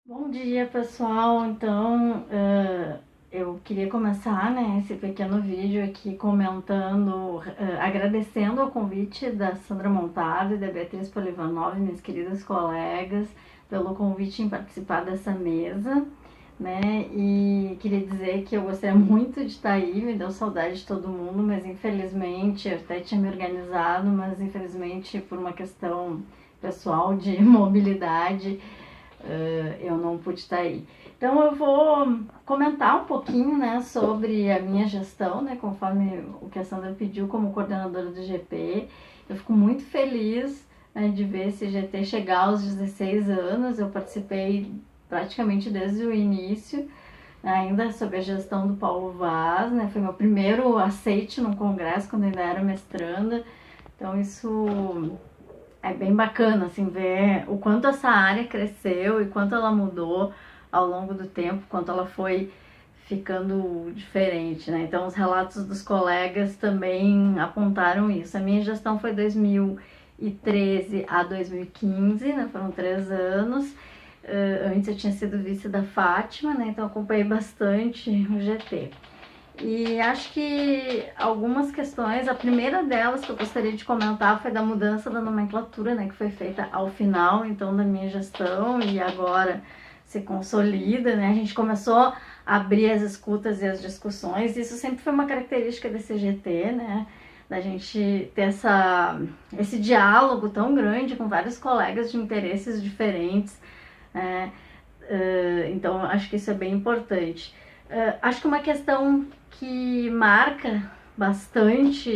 Bom dia, pessoal. Então, eu queria começar, né, esse pequeno vídeo aqui comentando, agradecendo o convite da Sandra Montardo e da Beatriz Polivanov, minhas queridas colegas, pelo convite em participar dessa mesa, né, e queria dizer que eu gostaria muito de estar aí, me deu saudade de todo mundo, mas infelizmente, eu até tinha me organizado, mas infelizmente por uma questão pessoal de mobilidade, eu não pude estar aí. Então eu vou comentar um pouquinho, né, sobre a minha gestão, né, conforme o que a Sandra pediu como coordenadora do GP. Eu fico muito feliz, né, de ver esse GT chegar aos 16 anos. Eu participei praticamente desde o início, ainda sob a gestão do Paulo Vaz, né, foi meu primeiro aceite num congresso quando ainda era mestranda. Então isso é bem bacana, assim, ver o quanto essa área cresceu e quanto ela mudou ao longo do tempo, quanto ela foi ficando diferente, né? Então, os relatos dos colegas também apontaram isso. A minha gestão foi 2013 a 2015, né? Foram 3 anos. Antes eu tinha sido vice da Fátima, né? Então, acompanhei bastante o GT. E acho que algumas questões, a primeira delas que eu gostaria de comentar foi da mudança da nomenclatura, né, que foi feita ao final, então, da minha gestão e agora se consolida, né, a gente começou a abrir as escutas e as discussões, isso sempre foi uma característica desse GT, né, da gente ter esse diálogo tão grande com vários colegas de interesses diferentes, né, então acho que isso é bem importante. Acho que uma questão que marca bastante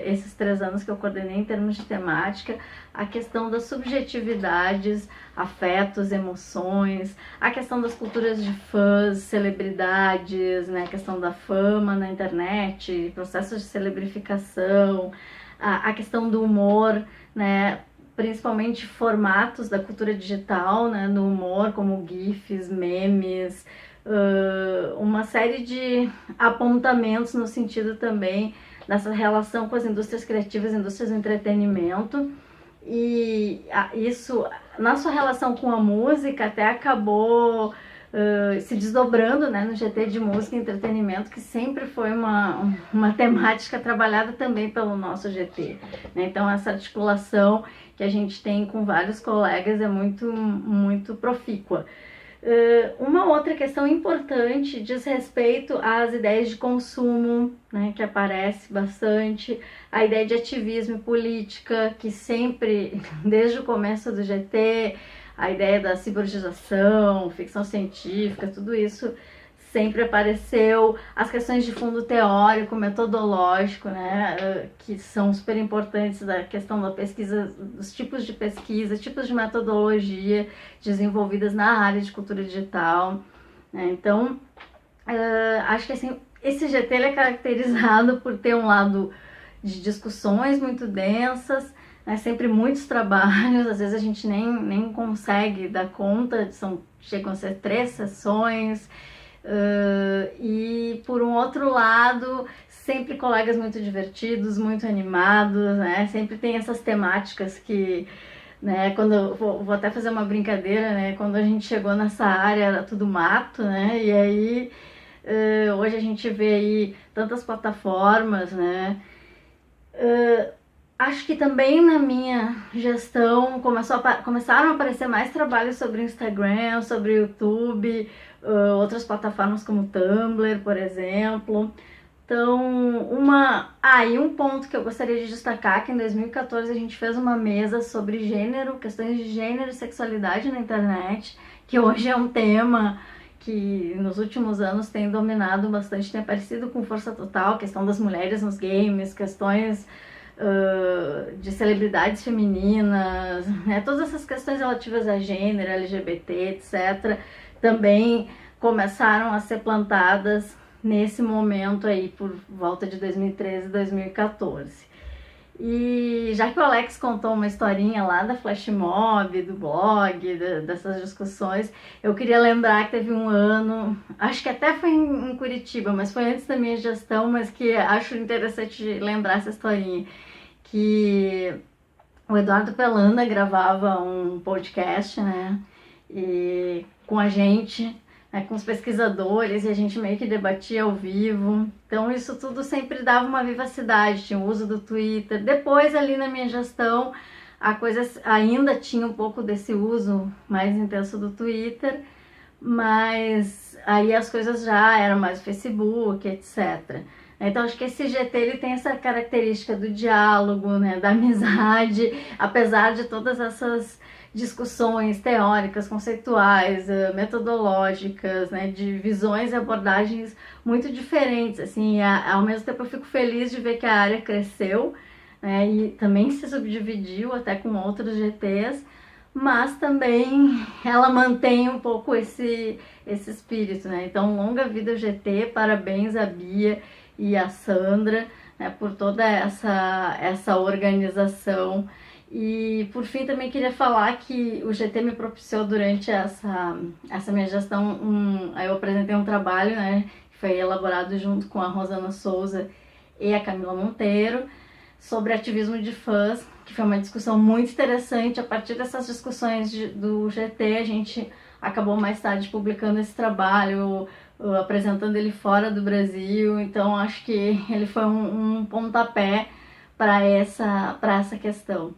esses 3 anos que eu coordenei em termos de temática, a questão das subjetividades, afetos, emoções, a questão das culturas de fãs, celebridades, né, a questão da fama na internet, processos de celebrificação, a questão do humor, né, principalmente formatos da cultura digital, né, no humor, como GIFs, memes, uma série de apontamentos no sentido também dessa relação com as indústrias criativas, indústrias do entretenimento, e isso, na sua relação com a música, até acabou se desdobrando, né, no GT de música e entretenimento, que sempre foi uma temática trabalhada também pelo nosso GT, né? Então essa articulação que a gente tem com vários colegas é muito profícua. Uma outra questão importante diz respeito às ideias de consumo, né, que aparece bastante, a ideia de ativismo e política, que sempre, desde o começo do GT, a ideia da ciborgização, ficção científica, tudo isso sempre apareceu, as questões de fundo teórico, metodológico, né, que são super importantes, da questão da pesquisa, dos tipos de pesquisa, tipos de metodologia desenvolvidas na área de cultura digital, né? Então, acho que assim, esse GT é caracterizado por ter um lado de discussões muito densas, né, sempre muitos trabalhos, às vezes a gente nem consegue dar conta, chegam a ser 3 sessões, e por um outro lado, sempre colegas muito divertidos, muito animados, né? Sempre tem essas temáticas que, né, quando vou até fazer uma brincadeira, né? Quando a gente chegou nessa área era tudo mato, né? E aí hoje a gente vê aí tantas plataformas, né? Acho que também na minha gestão começaram a aparecer mais trabalhos sobre Instagram, sobre YouTube, outras plataformas como Tumblr, por exemplo. Então, e um ponto que eu gostaria de destacar, que em 2014 a gente fez uma mesa sobre gênero, questões de gênero e sexualidade na internet, que hoje é um tema que nos últimos anos tem dominado bastante, tem aparecido com força total, questão das mulheres nos games, questões de celebridades femininas, né? Todas essas questões relativas a gênero, LGBT, etc., também começaram a ser plantadas nesse momento aí, por volta de 2013 e 2014. E já que o Alex contou uma historinha lá da Flash Mob, do blog, dessas discussões, eu queria lembrar que teve um ano, acho que até foi em Curitiba, mas foi antes da minha gestão, mas que acho interessante lembrar essa historinha, que o Eduardo Pelanda gravava um podcast, né, e com a gente, né, com os pesquisadores, e a gente meio que debatia ao vivo. Então isso tudo sempre dava uma vivacidade, tinha o uso do Twitter. Depois ali na minha gestão a coisa ainda tinha um pouco desse uso mais intenso do Twitter, mas aí as coisas já eram mais Facebook, etc. Então acho que esse GT ele tem essa característica do diálogo, né, da amizade, apesar de todas essas discussões teóricas, conceituais, metodológicas, né, de visões e abordagens muito diferentes, assim, ao mesmo tempo eu fico feliz de ver que a área cresceu, né, e também se subdividiu até com outros GTs, mas também ela mantém um pouco esse espírito, né, então longa vida ao GT, parabéns a Bia e a Sandra, né, por toda essa organização. E por fim também queria falar que o GT me propiciou durante essa minha gestão, eu apresentei um trabalho, né, que foi elaborado junto com a Rosana Souza e a Camila Monteiro, sobre ativismo de fãs, que foi uma discussão muito interessante. A partir dessas discussões do GT, a gente acabou mais tarde publicando esse trabalho, apresentando ele fora do Brasil, então acho que ele foi um pontapé para essa questão.